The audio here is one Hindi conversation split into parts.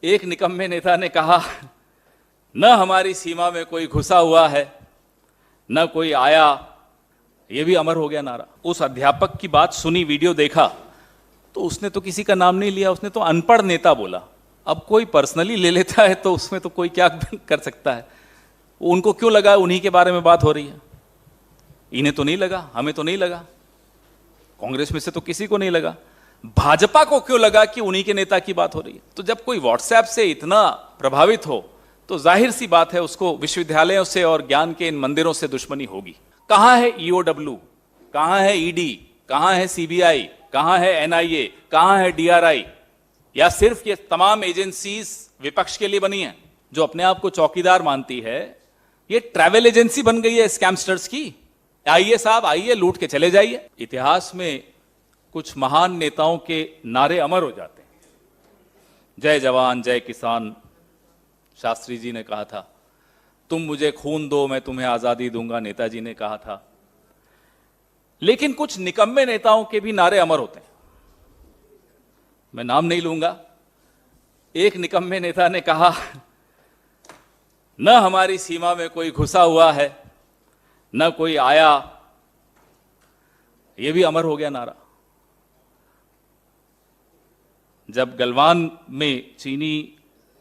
एक निकम्मे नेता ने कहा, न हमारी सीमा में कोई घुसा हुआ है, न कोई आया। यह भी अमर हो गया नारा। उस अध्यापक की बात सुनी, वीडियो देखा, तो उसने तो किसी का नाम नहीं लिया, उसने तो अनपढ़ नेता बोला। अब कोई पर्सनली ले लेता है तो उसमें तो कोई क्या कर सकता है। उनको क्यों लगा उन्हीं के बारे में बात हो रही है? इन्हें तो नहीं लगा, हमें तो नहीं लगा, कांग्रेस में से तो किसी को नहीं लगा। भाजपा को क्यों लगा कि उन्हीं के नेता की बात हो रही है? तो जब कोई व्हाट्सएप से इतना प्रभावित हो तो जाहिर सी बात है उसको विश्वविद्यालयों से और ज्ञान के इन मंदिरों से दुश्मनी होगी। कहां है ईओडब्ल्यू, कहां है ईडी, कहां है सीबीआई, कहां है एनआईए, कहां है डीआरआई? या सिर्फ ये तमाम एजेंसीज विपक्ष के लिए बनी हैं? जो अपने आप को चौकीदार मानती है, ये ट्रैवल एजेंसी बन गई है स्कैमस्टर्स की। आइए साहब, आइए, लूट के चले जाइए। इतिहास में कुछ महान नेताओं के नारे अमर हो जाते हैं। जय जवान जय किसान, शास्त्री जी ने कहा था। तुम मुझे खून दो, मैं तुम्हें आजादी दूंगा, नेताजी ने कहा था। लेकिन कुछ निकम्मे नेताओं के भी नारे अमर होते हैं। मैं नाम नहीं लूंगा। एक निकम्मे नेता ने कहा, न हमारी सीमा में कोई घुसा हुआ है, न कोई आया। यह भी अमर हो गया नारा। जब गलवान में चीनी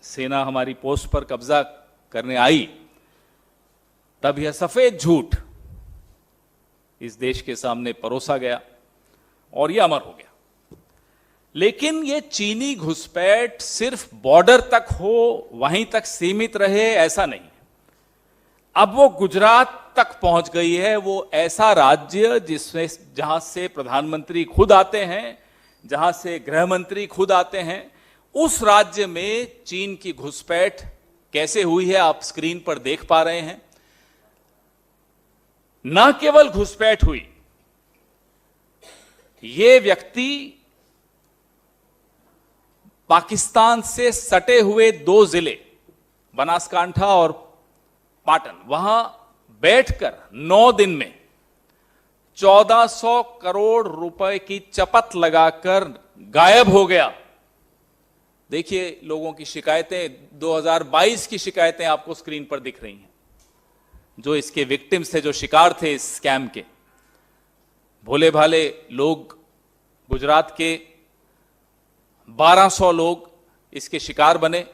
सेना हमारी पोस्ट पर कब्जा करने आई, तब यह सफेद झूठ इस देश के सामने परोसा गया और यह अमर हो गया। लेकिन यह चीनी घुसपैठ सिर्फ बॉर्डर तक हो, वहीं तक सीमित रहे, ऐसा नहीं। अब वो गुजरात तक पहुंच गई है। वो ऐसा राज्य जिसमें जहां से प्रधानमंत्री खुद आते हैं, जहां से गृह मंत्री खुद आते हैं, उस राज्य में चीन की घुसपैठ कैसे हुई है आप स्क्रीन पर देख पा रहे हैं। न केवल घुसपैठ हुई, ये व्यक्ति पाकिस्तान से सटे हुए 2 जिले बनासकांठा और पाटन, वहां बैठकर 9 दिन में 1400 करोड़ रुपए की चपत लगाकर गायब हो गया। देखिए, लोगों की शिकायतें, 2022 की शिकायतें आपको स्क्रीन पर दिख रही हैं। जो इसके विक्टिम्स थे, जो शिकार थे इस स्कैम के, भोले भाले लोग, गुजरात के 1200 लोग इसके शिकार बने।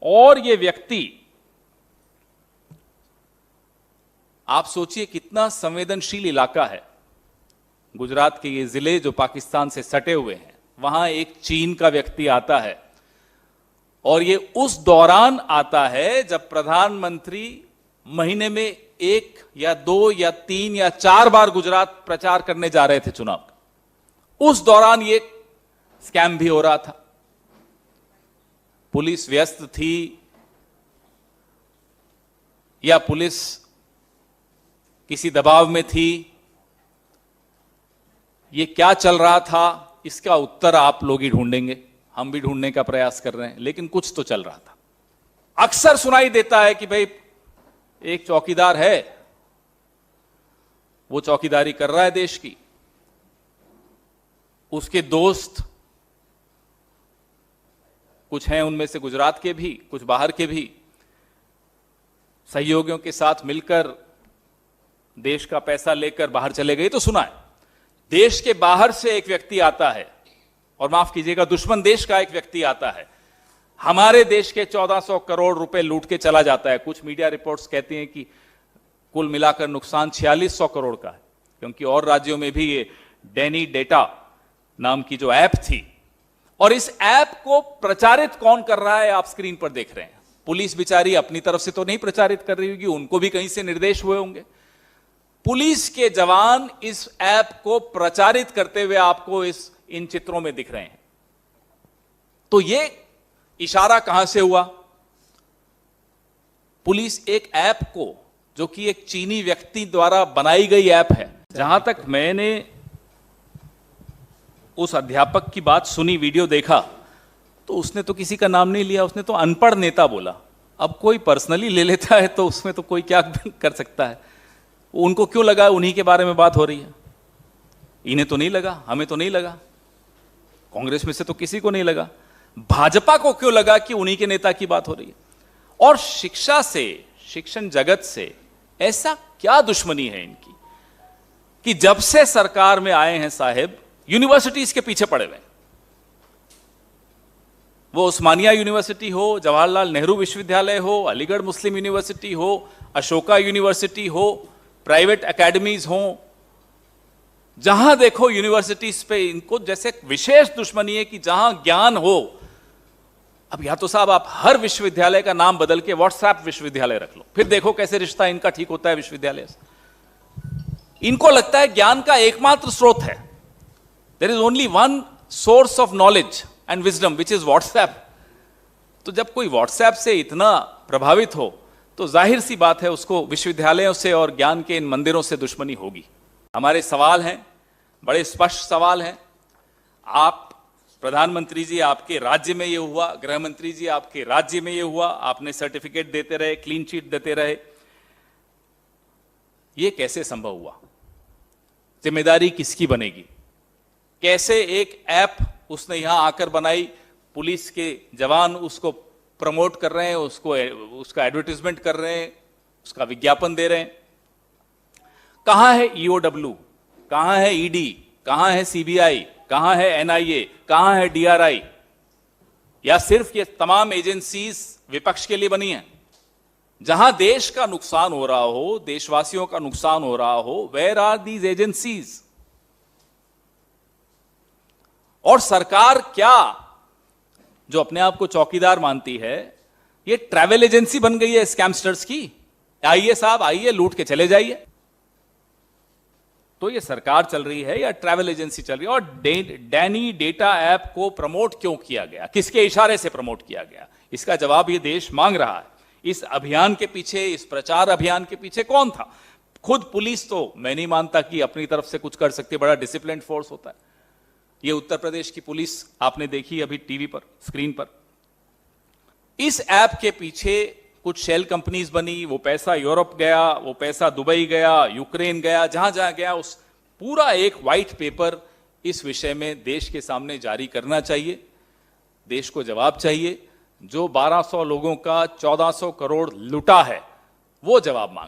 और ये व्यक्ति, आप सोचिए कितना संवेदनशील इलाका है गुजरात के ये जिले जो पाकिस्तान से सटे हुए हैं। वहां एक चीन का व्यक्ति आता है और ये उस दौरान आता है जब प्रधानमंत्री महीने में 1 या 2 या 3 या 4 बार गुजरात प्रचार करने जा रहे थे चुनाव का। उस दौरान ये स्कैम भी हो रहा था। पुलिस व्यस्त थी या पुलिस किसी दबाव में थी, ये क्या चल रहा था, इसका उत्तर आप लोग ही ढूंढेंगे। हम भी ढूंढने का प्रयास कर रहे हैं, लेकिन कुछ तो चल रहा था। अक्सर सुनाई देता है कि भाई एक चौकीदार है, वो चौकीदारी कर रहा है देश की, उसके दोस्त कुछ हैं, उनमें से गुजरात के भी, कुछ बाहर के भी, सहयोगियों के साथ मिलकर देश का पैसा लेकर बाहर चले गए। तो सुना है, देश के बाहर से एक व्यक्ति आता है, और माफ कीजिएगा, दुश्मन देश का एक व्यक्ति आता है, हमारे देश के 1400 करोड़ रुपए लूट के चला जाता है। कुछ मीडिया रिपोर्ट्स कहती हैं कि कुल मिलाकर नुकसान 4600 करोड़ का है, क्योंकि और राज्यों में भी ये डेनी डेटा नाम की जो ऐप थी। और इस ऐप को प्रचारित कौन कर रहा है आप स्क्रीन पर देख रहे हैं। पुलिस बेचारी अपनी तरफ से तो नहीं प्रचारित कर रही होगी, उनको भी कहीं से निर्देश हुए होंगे। पुलिस के जवान इस ऐप को प्रचारित करते हुए आपको इन चित्रों में दिख रहे हैं। तो ये इशारा कहां से हुआ? पुलिस एक ऐप को, जो कि एक चीनी व्यक्ति द्वारा बनाई गई ऐप है, जहां तक मैंने उस अध्यापक की बात सुनी, वीडियो देखा, तो उसने तो किसी का नाम नहीं लिया, उसने तो अनपढ़ नेता बोला। अब कोई पर्सनली ले लेता है तो उसमें तो कोई क्या कर सकता है। उनको क्यों लगा उन्हीं के बारे में बात हो रही है? इन्हें तो नहीं लगा, हमें तो नहीं लगा, कांग्रेस में से तो किसी को नहीं लगा। भाजपा को क्यों लगा कि उन्हीं के नेता की बात हो रही है? और शिक्षा से, शिक्षण जगत से ऐसा क्या दुश्मनी है इनकी कि जब से सरकार में आए हैं साहेब, यूनिवर्सिटीज के पीछे पड़े हुए। वो उस्मानिया यूनिवर्सिटी हो, जवाहरलाल नेहरू विश्वविद्यालय हो, अलीगढ़ मुस्लिम यूनिवर्सिटी हो, अशोका यूनिवर्सिटी हो, प्राइवेट एकेडमीज हो, जहां देखो यूनिवर्सिटीज पे इनको जैसे विशेष दुश्मनी है कि जहां ज्ञान हो। अब या तो साहब आप हर विश्वविद्यालय का नाम बदल के व्हाट्सएप विश्वविद्यालय रख लो, फिर देखो कैसे रिश्ता इनका ठीक होता है विश्वविद्यालय से। इनको लगता है ज्ञान का एकमात्र स्रोत है, there is only one source of knowledge and wisdom which is WhatsApp. तो जब कोई व्हाट्सएप से इतना प्रभावित हो तो जाहिर सी बात है उसको विश्वविद्यालयों से और ज्ञान के इन मंदिरों से दुश्मनी होगी। हमारे सवाल हैं, बड़े स्पष्ट सवाल हैं। आप प्रधानमंत्री जी, आपके राज्य में ये हुआ, गृह मंत्री जी आपके राज्य में ये हुआ, आपने सर्टिफिकेट देते रहे, क्लीन चिट देते रहे, ये कैसे संभव हुआ? जिम्मेदारी किसकी बनेगी? कैसे एक ऐप उसने यहां आकर बनाई, पुलिस के जवान उसको प्रमोट कर रहे हैं, उसका एडवर्टाइजमेंट कर रहे हैं, उसका विज्ञापन दे रहे हैं। कहां है ईओडब्ल्यू, कहां है ईडी, कहां है सीबीआई, कहां है एनआईए, कहां है डीआरआई? या सिर्फ ये तमाम एजेंसीज विपक्ष के लिए बनी हैं? जहां देश का नुकसान हो रहा हो, देशवासियों का नुकसान हो रहा हो, वेयर आर दीज एजेंसीज? और सरकार क्या, जो अपने आप को चौकीदार मानती है, ये ट्रैवल एजेंसी बन गई है स्कैमस्टर्स की? आइए साहब, आइए, लूट के चले जाइए। तो ये सरकार चल रही है या ट्रैवल एजेंसी चल रही है? और डैनी डेटा ऐप को प्रमोट क्यों किया गया, किसके इशारे से प्रमोट किया गया? इसका जवाब ये देश मांग रहा है। इस अभियान के पीछे, इस प्रचार अभियान के पीछे कौन था? खुद पुलिस तो मैं नहीं मानता कि अपनी तरफ से कुछ कर सकती, बड़ा डिसिप्लिन फोर्स होता है। ये उत्तर प्रदेश की पुलिस आपने देखी अभी टीवी पर, स्क्रीन पर। इस ऐप के पीछे कुछ शेल कंपनीज बनी, वो पैसा यूरोप गया, वो पैसा दुबई गया, यूक्रेन गया, जहां जहां गया, उस पूरा एक व्हाइट पेपर इस विषय में देश के सामने जारी करना चाहिए। देश को जवाब चाहिए। जो 1200 लोगों का 1400 करोड़ लुटा है, वो जवाब मांग